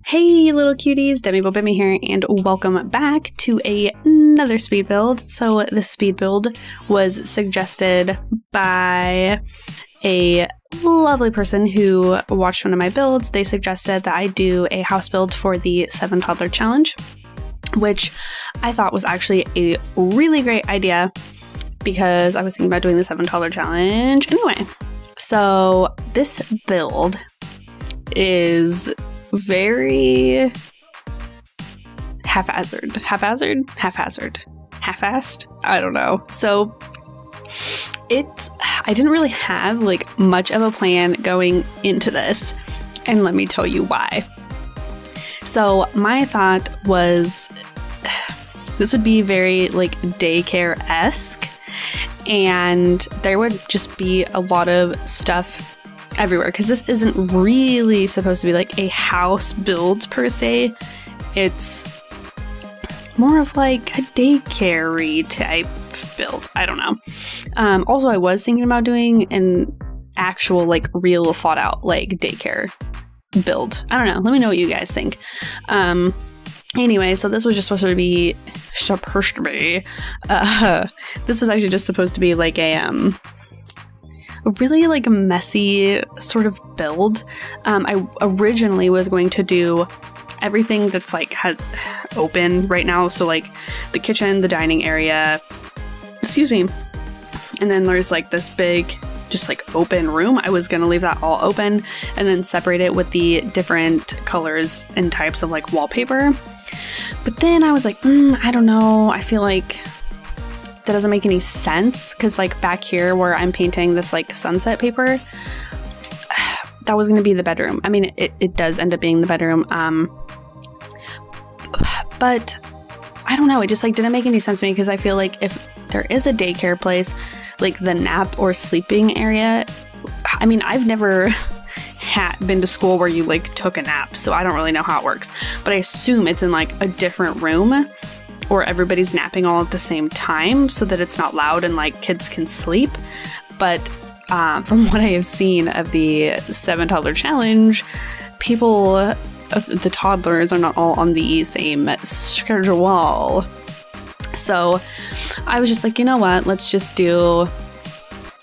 Hey little cuties, Demi Bemi here, and welcome back to another speed build. So this speed build was suggested by a lovely person who watched one of my builds. They suggested that I do a house build for the 7 Toddler challenge, which I thought was actually a really great idea because I was thinking about doing the 7 Toddler challenge anyway. So this build is very half-assed, I don't know. So I didn't really have like much of a plan going into this, and let me tell you why. So my thought was this would be very like daycare-esque, and there would just be a lot of stuff everywhere because this isn't really supposed to be like a house build per se. It's more of like a daycare-y type build. I don't know. Also, I was thinking about doing an actual like real thought out like daycare build. I don't know. Let me know what you guys think. Anyway, so this was just supposed to be this was actually just supposed to be like a really like a messy sort of build. I originally was going to do everything that's like open right now. So like the kitchen, the dining area, and then there's like this big just like open room. I was going to leave that all open and then separate it with the different colors and types of like wallpaper. But then I was like, I don't know. I feel like that doesn't make any sense because like back here where I'm painting this like sunset paper, that was going to be the bedroom. I mean, it does end up being the bedroom. But I don't know. It just like didn't make any sense to me because I feel like if there is a daycare place, like the nap or sleeping area, I mean, I've never been to school where you like took a nap, so I don't really know how it works, but I assume it's in like a different room or everybody's napping all at the same time so that it's not loud and like kids can sleep. But from what I have seen of the 7 Toddler challenge, people of the toddlers are not all on the same schedule. So I was just like, you know what, let's just do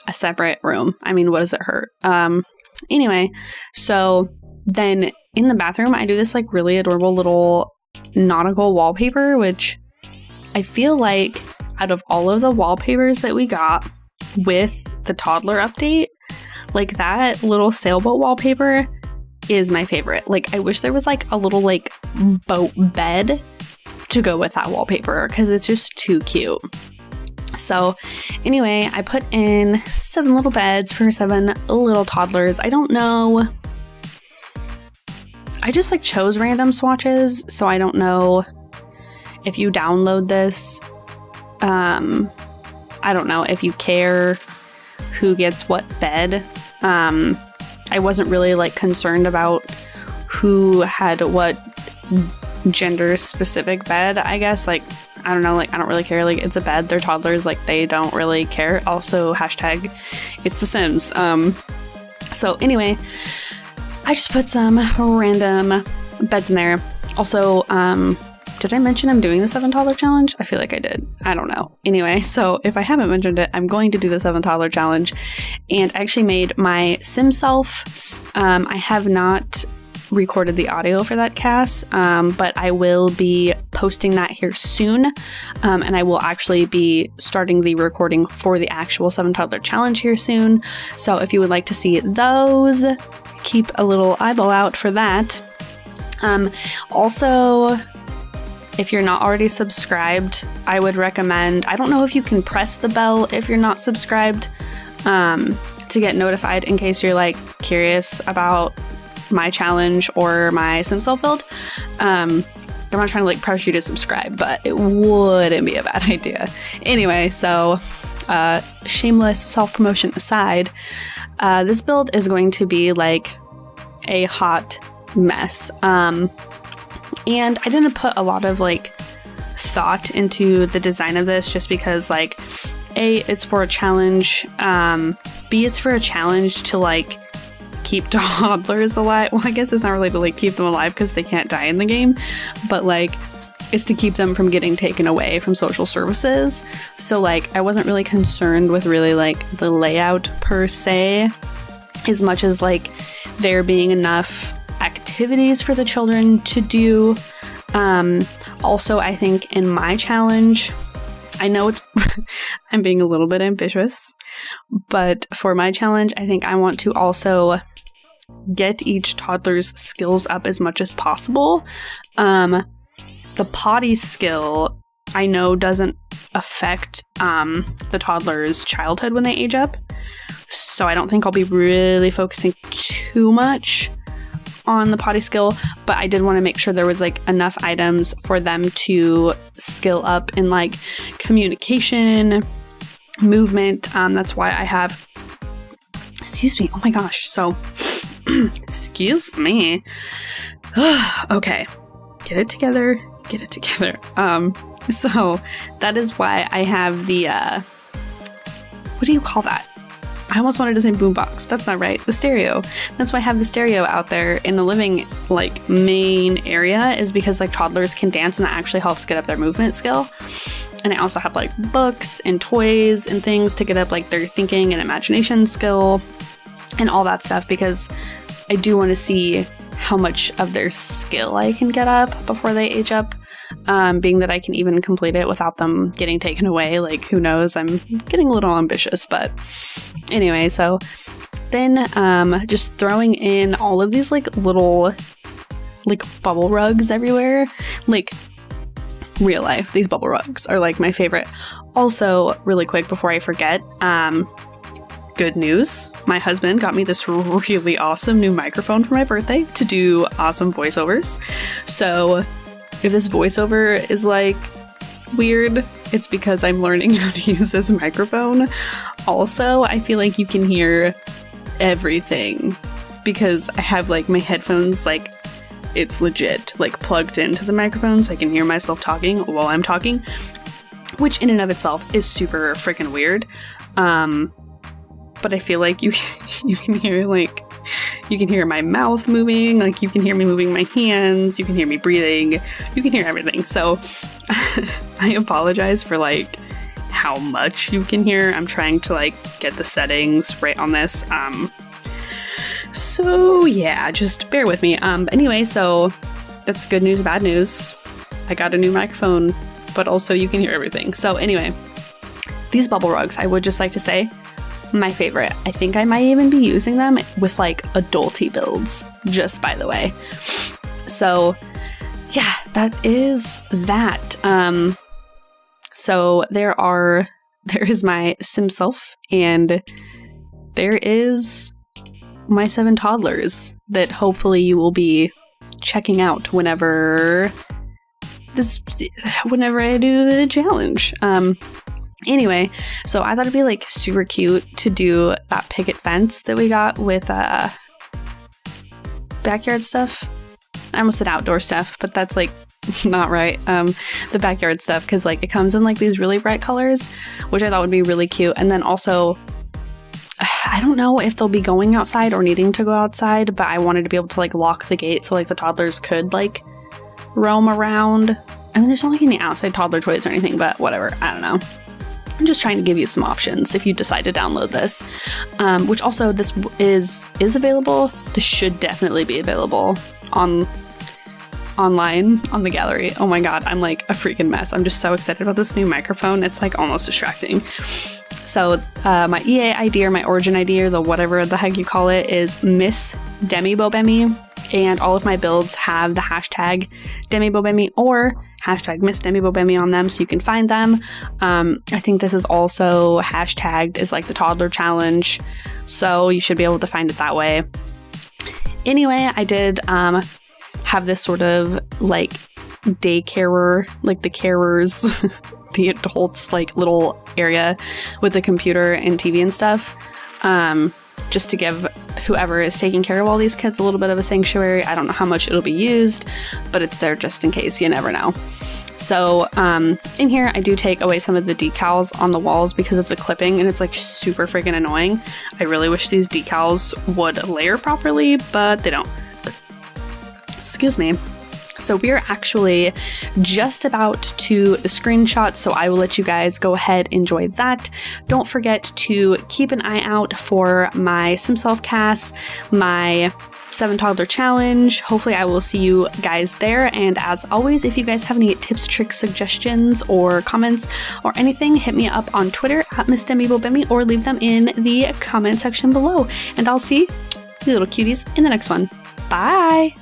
a separate room. I mean, what does it hurt? Anyway, so then in the bathroom, I do this like really adorable little nautical wallpaper, which I feel like out of all of the wallpapers that we got with the Toddler update, like that little sailboat wallpaper is my favorite. Like I wish there was like a little like boat bed to go with that wallpaper because it's just too cute. So anyway, I put in 7 little beds for 7 little toddlers. I don't know. I just like chose random swatches, so I don't know if you download this. I don't know if you care who gets what bed. I wasn't really like concerned about who had what gender specific bed, I guess. Like, I don't know, like I don't really care. Like it's a bed, they're toddlers, like they don't really care. Also, hashtag it's The Sims. So anyway, I just put some random beds in there. Also, did I mention I'm doing the 7 Toddler challenge? I feel like I did. I don't know. Anyway, so if I haven't mentioned it, I'm going to do the 7 Toddler challenge, and I actually made my Sim self. I have not recorded the audio for that cast, but I will be posting that here soon, and I will actually be starting the recording for the actual 7 Toddler challenge here soon. So if you would like to see those, keep a little eyeball out for that. Also, if you're not already subscribed, I would recommend, I don't know if you can press the bell if you're not subscribed, to get notified in case you're like curious about my challenge or my Sim self build. I'm not trying to like pressure you to subscribe, but it wouldn't be a bad idea. Anyway, so shameless self-promotion aside, this build is going to be like a hot mess. And I didn't put a lot of like thought into the design of this just because like A, it's for a challenge, B, it's for a challenge to like keep toddlers alive. Well, I guess it's not really to like keep them alive because they can't die in the game, but like is to keep them from getting taken away from social services. So like I wasn't really concerned with really like the layout per se, as much as like there being enough activities for the children to do. Also, I think in my challenge, I know it's I'm being a little bit ambitious, but for my challenge, I think I want to also get each toddler's skills up as much as possible. The potty skill, I know, doesn't affect the toddler's childhood when they age up, so I don't think I'll be really focusing too much on the potty skill, but I did want to make sure there was like enough items for them to skill up in like communication, movement. That's why I have, excuse me, oh my gosh, so excuse me. Okay, get it together. So that is why I have the what do you call that? I almost wanted to say boombox. That's not right. The stereo. That's why I have the stereo out there in the living like main area, is because like toddlers can dance and that actually helps get up their movement skill. And I also have like books and toys and things to get up like their thinking and imagination skill and all that stuff, because I do want to see how much of their skill I can get up before they age up. Being that I can even complete it without them getting taken away, like who knows, I'm getting a little ambitious, but anyway, so then just throwing in all of these like little like bubble rugs everywhere, like real life, these bubble rugs are like my favorite. Also, really quick before I forget, good news, my husband got me this really awesome new microphone for my birthday to do awesome voiceovers. So if this voiceover is like weird, it's because I'm learning how to use this microphone. Also, I feel like you can hear everything because I have like my headphones, like it's legit like plugged into the microphone so I can hear myself talking while I'm talking, which in and of itself is super freaking weird. But I feel like you can hear like, you can hear my mouth moving, like you can hear me moving my hands, you can hear me breathing, you can hear everything. So I apologize for like how much you can hear. I'm trying to like get the settings right on this. So yeah, just bear with me. Anyway, so that's good news, bad news. I got a new microphone, but also you can hear everything. So anyway, these bubble rugs, I would just like to say, my favorite. I think I might even be using them with like adulty builds, just by the way. So yeah, that is that. So there is my sim self, and there is my 7 toddlers that hopefully you will be checking out whenever I do the challenge. Anyway, so I thought it'd be like super cute to do that picket fence that we got with backyard stuff. I almost said outdoor stuff, but that's like not right. The backyard stuff, because like it comes in like these really bright colors, which I thought would be really cute. And then also, I don't know if they'll be going outside or needing to go outside, but I wanted to be able to like lock the gate so like the toddlers could like roam around. I mean, there's not like any outside toddler toys or anything, but whatever. I don't know. I'm just trying to give you some options if you decide to download this, which also this is available. This should definitely be available online on the gallery. Oh my god, I'm like a freaking mess. I'm just so excited about this new microphone. It's like almost distracting. So my EA ID or my origin ID or the whatever the heck you call it is missdemibobemi. And all of my builds have the hashtag #demibobemi or hashtag missdemibobemi on them, so you can find them. I think this is also hashtagged as like the toddler challenge, so you should be able to find it that way. Anyway, I did have this sort of like daycarer, like the carers, the adults like little area with the computer and TV and stuff, just to give whoever is taking care of all these kids a little bit of a sanctuary. I don't know how much it'll be used, but it's there just in case. You never know. So in here, I do take away some of the decals on the walls because of the clipping, and it's like super freaking annoying. I really wish these decals would layer properly, but they don't. Excuse me. So we're actually just about to the screenshot, so I will let you guys go ahead, enjoy that. Don't forget to keep an eye out for my Sim Self cast, my 7 Toddler challenge. Hopefully I will see you guys there. And as always, if you guys have any tips, tricks, suggestions, or comments or anything, hit me up on Twitter at missdemibobemi or leave them in the comment section below. And I'll see you little cuties in the next one. Bye!